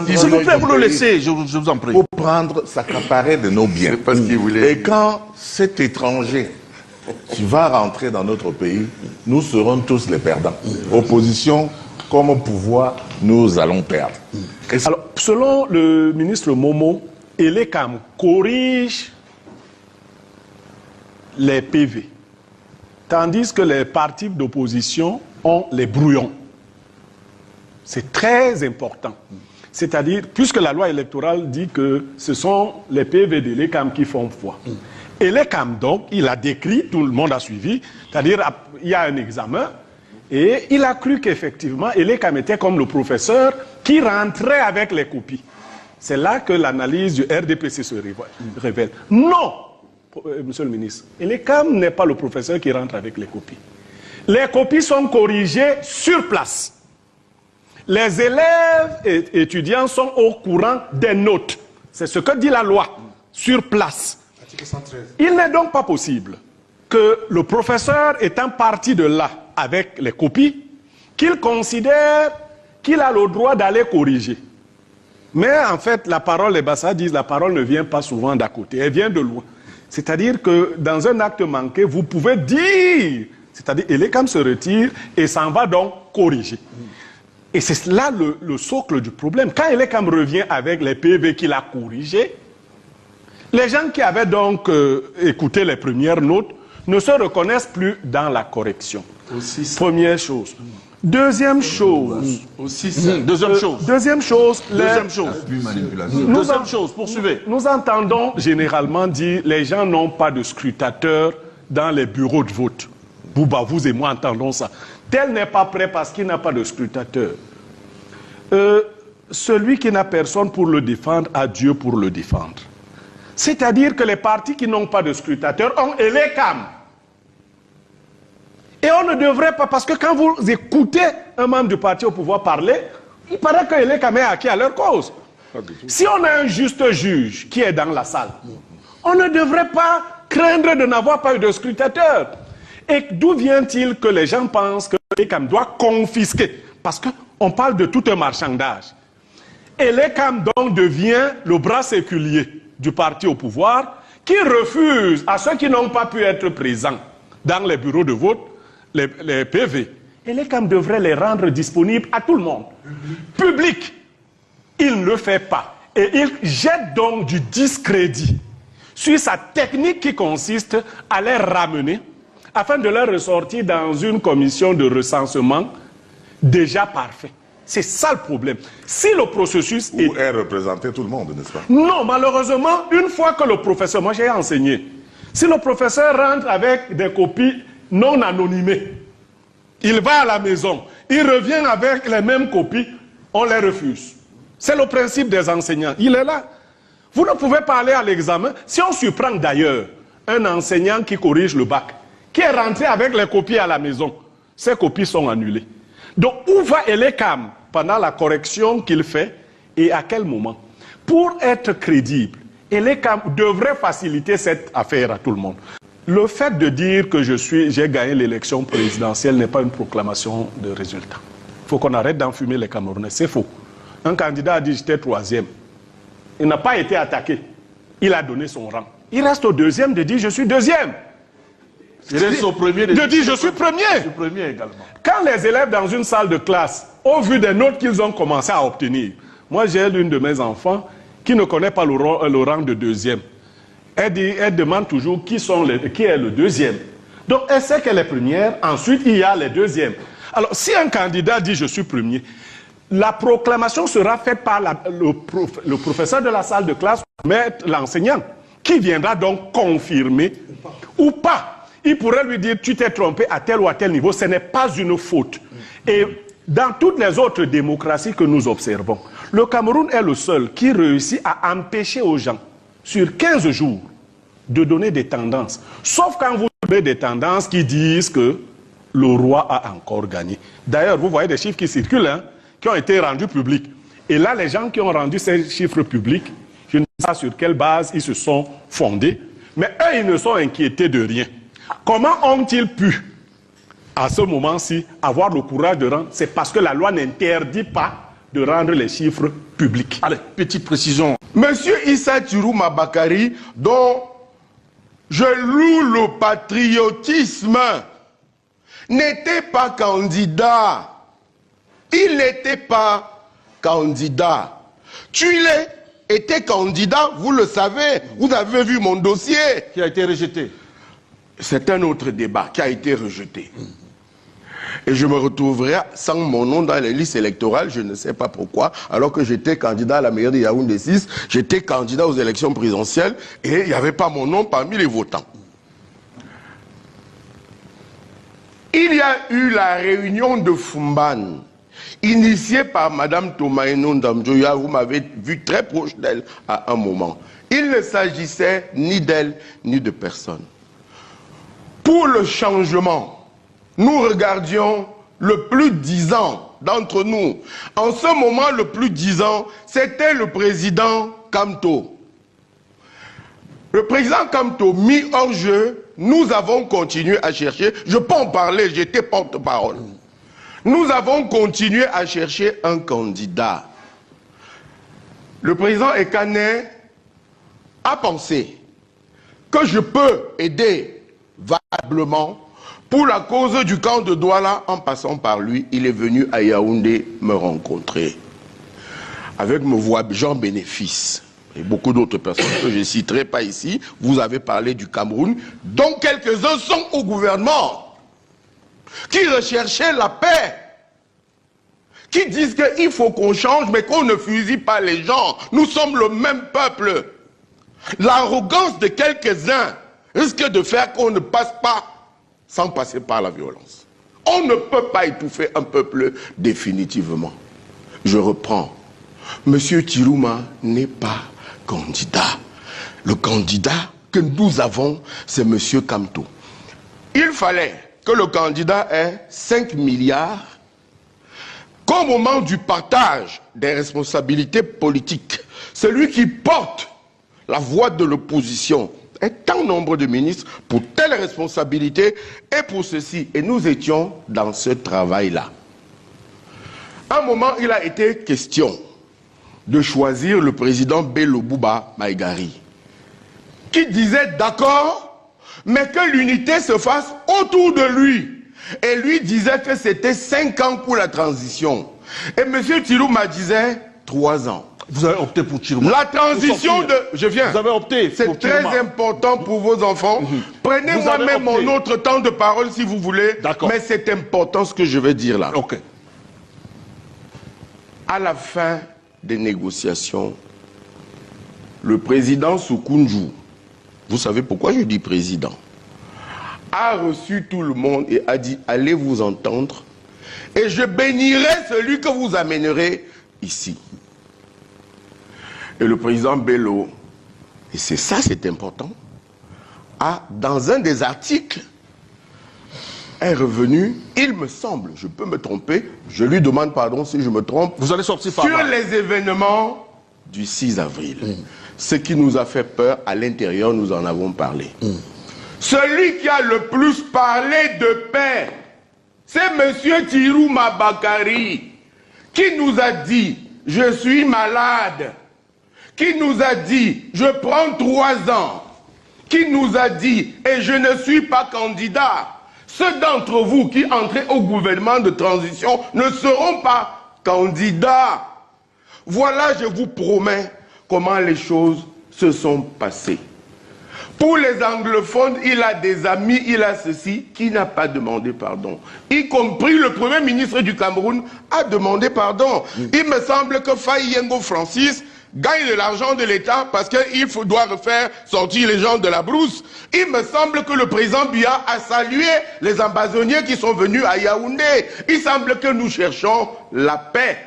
S'il vous plaît, vous le laissez, je vous en prie. Pour prendre, s'accaparer de nos biens. Parce qu'il voulait. Et quand cet étranger qui va rentrer dans notre pays, nous serons tous les perdants. Opposition comme pouvoir, nous allons perdre. Alors, selon le ministre Momo, Elekam corrige les PV, tandis que les partis d'opposition ont les brouillons. C'est très important. C'est-à-dire, puisque la loi électorale dit que ce sont les PV de l'ECAM qui font foi. Et l'ECAM, donc, il a décrit, tout le monde a suivi, c'est-à-dire, il y a un examen, et il a cru qu'effectivement, l'ECAM était comme le professeur qui rentrait avec les copies. C'est là que l'analyse du RDPC se révèle. Non, monsieur le ministre, l'ECAM n'est pas le professeur qui rentre avec les copies. Les copies sont corrigées sur place. Les élèves et étudiants sont au courant des notes. C'est ce que dit la loi, sur place. Il n'est donc pas possible que le professeur étant parti de là avec les copies, qu'il considère qu'il a le droit d'aller corriger. Mais en fait, la parole, les Bassa disent, la parole ne vient pas souvent d'à côté, elle vient de loin. C'est-à-dire que dans un acte manqué, vous pouvez dire, c'est-à-dire, l'ECAM se retire et s'en va donc corriger. Et c'est là le socle du problème. Quand l'ECAM revient avec les PV qu'il a corrigés, les gens qui avaient donc écouté les premières notes ne se reconnaissent plus dans la correction. Aussi première chose. Deuxième chose. Deuxième chose. Deuxième chose. Deuxième chose, poursuivez. Nous entendons généralement dire les gens n'ont pas de scrutateurs dans les bureaux de vote. Bouba, vous et moi entendons ça. Tel n'est pas prêt parce qu'il n'a pas de scrutateur. Celui qui n'a personne pour le défendre a Dieu pour le défendre. C'est-à-dire que les partis qui n'ont pas de scrutateur ont l'ECAM. Et on ne devrait pas, parce que quand vous écoutez un membre du parti au pouvoir parler, il paraît que l'ECAM est acquis à leur cause. Si on a un juste juge qui est dans la salle, on ne devrait pas craindre de n'avoir pas eu de scrutateur. Et d'où vient-il que les gens pensent que l'ECAM doit confisquer? Parce qu'on parle de tout un marchandage. Et l'ECAM donc devient le bras séculier du parti au pouvoir qui refuse à ceux qui n'ont pas pu être présents dans les bureaux de vote, les PV. Et l'ECAM devrait les rendre disponibles à tout le monde. Public. Il ne le fait pas. Et il jette donc du discrédit sur sa technique qui consiste à les ramener afin de les ressortir dans une commission de recensement déjà parfait. C'est ça le problème. Si le processus où est représenté tout le monde, n'est-ce pas? Non, malheureusement, une fois que le professeur, moi j'ai enseigné, si le professeur rentre avec des copies non anonymées, il va à la maison, il revient avec les mêmes copies, on les refuse. C'est le principe des enseignants. Il est là. Vous ne pouvez pas aller à l'examen. Si on surprend d'ailleurs un enseignant qui corrige le bac, qui est rentré avec les copies à la maison, ces copies sont annulées. Donc, où va l'ECAM pendant la correction qu'il fait et à quel moment? Pour être crédible, l'ECAM devrait faciliter cette affaire à tout le monde. Le fait de dire que j'ai gagné l'élection présidentielle n'est pas une proclamation de résultat. Il faut qu'on arrête d'enfumer les Camerounais, c'est faux. Un candidat a dit j'étais troisième. Il n'a pas été attaqué. Il a donné son rang. Il reste au deuxième de dire je suis deuxième. Il reste au premier de dire je suis premier. Je suis premier également. Quand les élèves dans une salle de classe, au vu des notes qu'ils ont commencé à obtenir, moi j'ai l'une de mes enfants qui ne connaît pas le rang de deuxième. Elle demande toujours qui est le deuxième. Donc elle sait qu'elle est première, ensuite il y a les deuxièmes. Alors si un candidat dit je suis premier, la proclamation sera faite par le professeur de la salle de classe, l'enseignant, qui viendra donc confirmer ou pas. Il pourrait lui dire tu t'es trompé à tel ou à tel niveau, ce n'est pas une faute. Et dans toutes les autres démocraties que nous observons, le Cameroun est le seul qui réussit à empêcher aux gens, sur 15 jours, de donner des tendances. Sauf quand vous donnez des tendances qui disent que le roi a encore gagné. D'ailleurs, vous voyez des chiffres qui circulent, hein, qui ont été rendus publics. Et là, les gens qui ont rendu ces chiffres publics, je ne sais pas sur quelle base ils se sont fondés, mais eux, ils ne sont inquiétés de rien. Comment ont-ils pu, à ce moment-ci, avoir le courage de rendre? C'est parce que la loi n'interdit pas de rendre les chiffres publics. Allez, petite précision. Monsieur Issa Tirouma Bakari, dont je loue le patriotisme, n'était pas candidat. Il n'était pas candidat. Tulé était candidat, vous le savez, vous avez vu mon dossier. Qui a été rejeté. C'est un autre débat qui a été rejeté. Et je me retrouverai sans mon nom dans les listes électorales, je ne sais pas pourquoi, alors que j'étais candidat à la mairie de Yaoundé 6, j'étais candidat aux élections présidentielles et il n'y avait pas mon nom parmi les votants. Il y a eu la réunion de Fumban, initiée par Mme Tomaino Ndamjoya, vous m'avez vu très proche d'elle à un moment. Il ne s'agissait ni d'elle ni de personne. Pour le changement, nous regardions le plus disant d'entre nous. En ce moment, le plus disant, c'était le président Kamto. Le président Kamto, mis hors jeu, nous avons continué à chercher, je peux en parler, j'étais porte-parole. Nous avons continué à chercher un candidat. Le président Ekane a pensé que je peux aider valablement pour la cause du camp de Douala. En passant par lui, il est venu à Yaoundé me rencontrer. Avec me voix Jean Bénéfice et beaucoup d'autres personnes que je ne citerai pas ici. Vous avez parlé du Cameroun, dont quelques-uns sont au gouvernement, qui recherchaient la paix, qui disent qu'il faut qu'on change, mais qu'on ne fusille pas les gens. Nous sommes le même peuple. L'arrogance de quelques-uns risque de faire qu'on ne passe pas sans passer par la violence. On ne peut pas étouffer un peuple définitivement. Je reprends. Monsieur Tirouma n'est pas candidat. Le candidat que nous avons, c'est Monsieur Kamto. Il fallait que le candidat ait 5 milliards, qu'au moment du partage des responsabilités politiques, celui qui porte la voix de l'opposition est un nombre de ministres pour telle responsabilité et pour ceci. Et nous étions dans ce travail-là. À un moment, il a été question de choisir le président Bello Bouba Maïgari, qui disait d'accord, mais que l'unité se fasse autour de lui. Et lui disait que c'était 5 ans pour la transition. Et M. Tirouma disait 3 ans. Vous avez opté pour Tirouma. La transition de... Je viens. Vous avez opté pour C'est très important pour vos enfants. Prenez-moi même mon autre temps de parole si vous voulez. D'accord. Mais c'est important ce que je vais dire là. Ok. À la fin des négociations, le président Soukounjou, vous savez pourquoi je dis président, a reçu tout le monde et a dit allez vous entendre et je bénirai celui que vous amènerez ici. Et le président Bello, et c'est ça c'est important, a dans un des articles est revenu, il me semble, je peux me tromper, je lui demande pardon si je me trompe, Vous allez sortir par sur là. les événements du 6 avril. Ce qui nous a fait peur à l'intérieur, nous en avons parlé. Celui qui a le plus parlé de paix, c'est M. Tirouma Bakari, qui nous a dit, je suis malade, qui nous a dit, je prends 3 ans, qui nous a dit, et je ne suis pas candidat. Ceux d'entre vous qui entrez au gouvernement de transition ne seront pas candidats. Voilà, je vous promets comment les choses se sont passées. Pour les anglophones, il a des amis, il a ceci, qui n'a pas demandé pardon. Y compris le Premier ministre du Cameroun a demandé pardon. Il me semble que Faye Yengo Francis gagne de l'argent de l'État parce qu'il doit refaire sortir les gens de la brousse. Il me semble que le président Biya a salué les ambassadeurs qui sont venus à Yaoundé. Il semble que nous cherchons la paix.